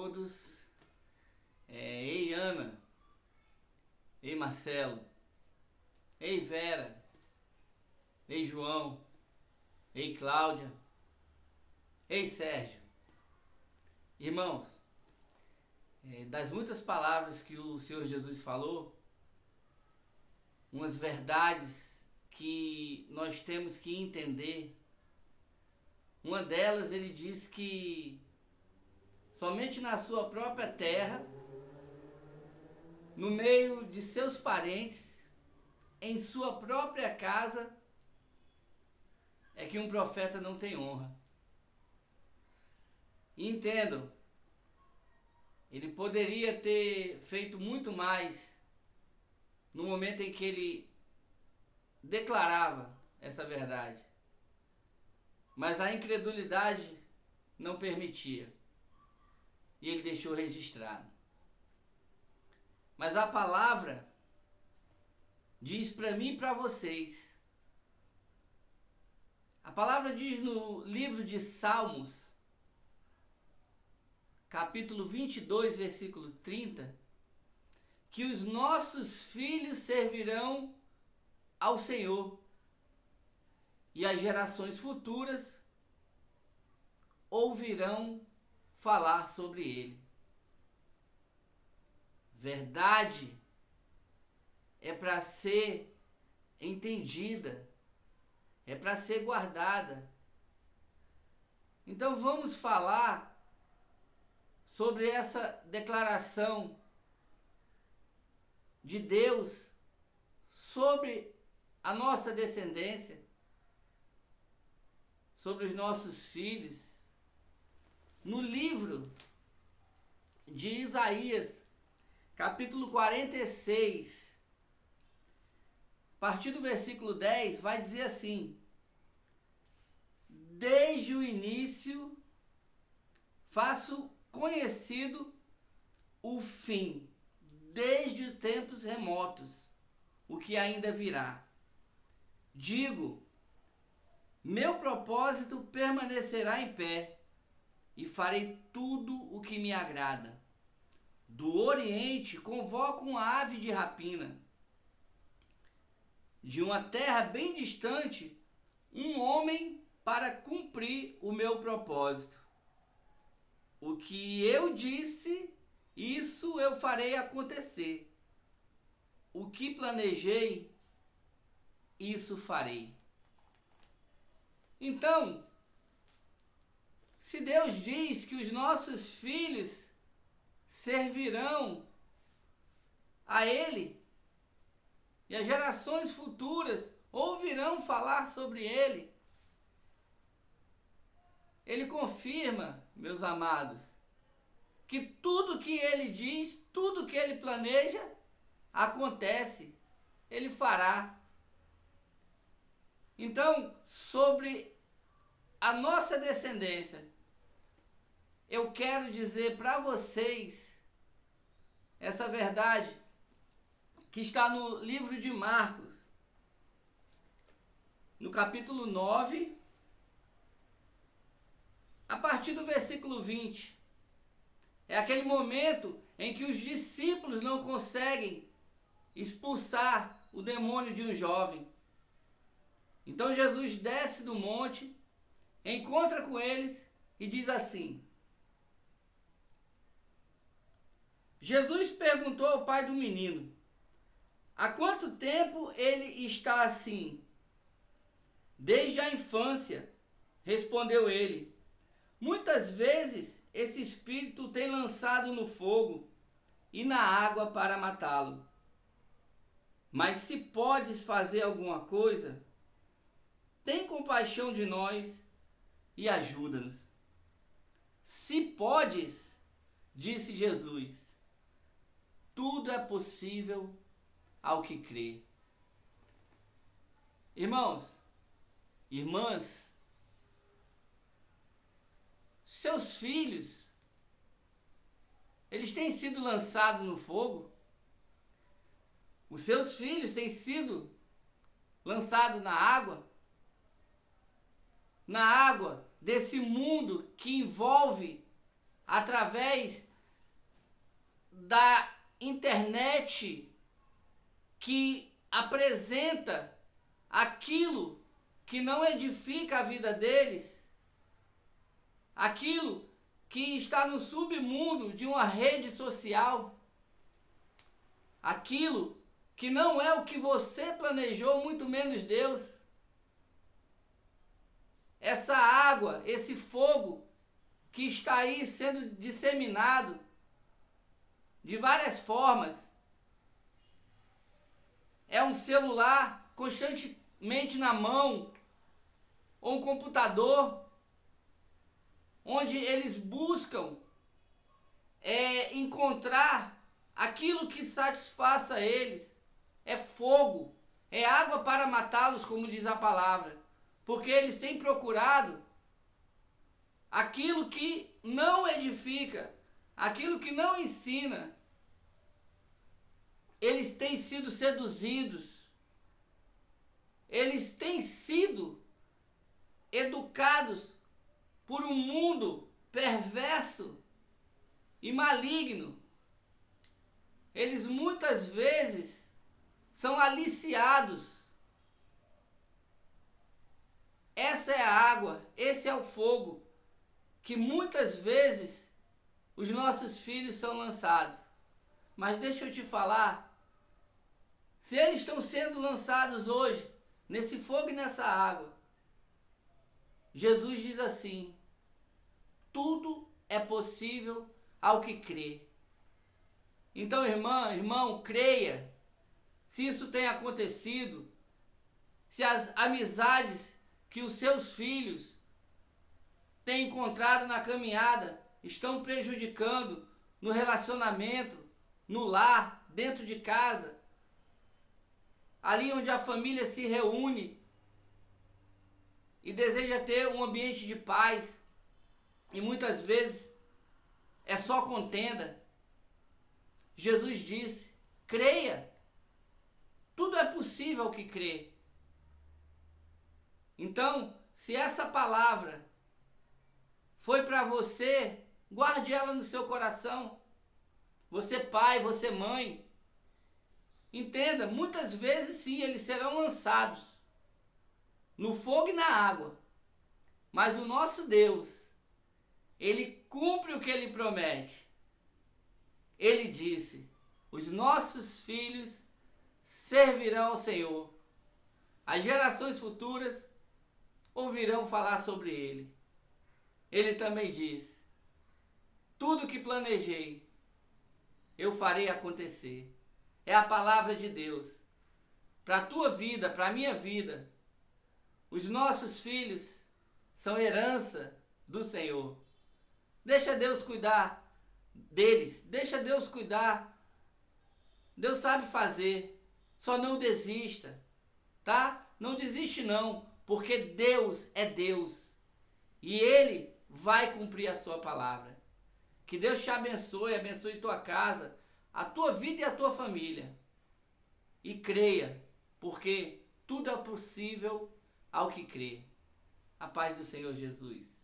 todos. Ei, Ana. Ei, Marcelo. Ei, Vera. Ei, João. Ei, Cláudia. Ei, Sérgio. Irmãos, das muitas palavras que o Senhor Jesus falou, umas verdades que nós temos que entender. Uma delas, ele diz que somente na sua própria terra, no meio de seus parentes, em sua própria casa, é que um profeta não tem honra. E entendam, ele poderia ter feito muito mais no momento em que ele declarava essa verdade. Mas a incredulidade não permitia. E ele deixou registrado. Mas a palavra diz para mim e para vocês. A palavra diz no livro de Salmos, capítulo 22, versículo 30, que os nossos filhos servirão ao Senhor e as gerações futuras ouvirão falar sobre ele. Verdade é para ser entendida, é para ser guardada. Então vamos falar sobre essa declaração de Deus sobre a nossa descendência, sobre os nossos filhos, no livro de Isaías, capítulo 46, a partir do versículo 10, vai dizer assim: desde o início faço conhecido o fim, desde os tempos remotos, o que ainda virá. Digo, meu propósito permanecerá em pé, e farei tudo o que me agrada. Do Oriente convoco uma ave de rapina, de uma terra bem distante, um homem para cumprir o meu propósito. O que eu disse, isso eu farei acontecer. O que planejei, isso farei. Então, se Deus diz que os nossos filhos servirão a Ele, e as gerações futuras ouvirão falar sobre Ele, Ele confirma, meus amados, que tudo que Ele diz, tudo que Ele planeja, acontece, Ele fará. Então, sobre a nossa descendência, eu quero dizer para vocês essa verdade que está no livro de Marcos, no capítulo 9, a partir do versículo 20. É aquele momento em que os discípulos não conseguem expulsar o demônio de um jovem. Então Jesus desce do monte, encontra com eles e diz assim: Jesus perguntou ao pai do menino: há quanto tempo ele está assim? Desde a infância, respondeu ele. Muitas vezes esse espírito tem lançado no fogo e na água para matá-lo. Mas se podes fazer alguma coisa, tem compaixão de nós e ajuda-nos. Se podes, disse Jesus, tudo é possível ao que crê. Irmãos, irmãs, seus filhos, eles têm sido lançados no fogo? Os seus filhos têm sido lançados na água? Na água desse mundo que envolve, através da internet que apresenta aquilo que não edifica a vida deles, aquilo que está no submundo de uma rede social, aquilo que não é o que você planejou, muito menos Deus. Essa água, esse fogo que está aí sendo disseminado de várias formas, é um celular constantemente na mão, ou um computador, onde eles buscam encontrar aquilo que satisfaça eles. É fogo, é água para matá-los, como diz a palavra, porque eles têm procurado aquilo que não edifica, aquilo que não ensina. Eles têm sido seduzidos, eles têm sido educados por um mundo perverso e maligno. Eles muitas vezes são aliciados. Essa é a água, esse é o fogo que muitas vezes os nossos filhos são lançados. Mas deixa eu te falar, se eles estão sendo lançados hoje nesse fogo e nessa água, Jesus diz assim: tudo é possível ao que crê. Então, irmão, creia. Se isso tem acontecido, se as amizades que os seus filhos têm encontrado na caminhada estão prejudicando no relacionamento, no lar, dentro de casa, ali onde a família se reúne e deseja ter um ambiente de paz, e muitas vezes é só contenda. Jesus disse: creia, tudo é possível ao que crê. Então, se essa palavra foi para você, guarde ela no seu coração. Você pai, você mãe, entenda, muitas vezes sim, eles serão lançados no fogo e na água, mas o nosso Deus, Ele cumpre o que Ele promete. Ele disse: os nossos filhos servirão ao Senhor. As gerações futuras ouvirão falar sobre Ele. Ele também disse: tudo que planejei, eu farei acontecer. É a palavra de Deus para a tua vida, para a minha vida. Os nossos filhos são herança do Senhor. Deixa Deus cuidar deles, deixa Deus cuidar. Deus sabe fazer, só não desista, tá? Não desiste não, porque Deus é Deus e Ele vai cumprir a sua palavra. Que Deus te abençoe, abençoe tua casa, a tua vida e a tua família. E creia, porque tudo é possível ao que crê. A paz do Senhor Jesus.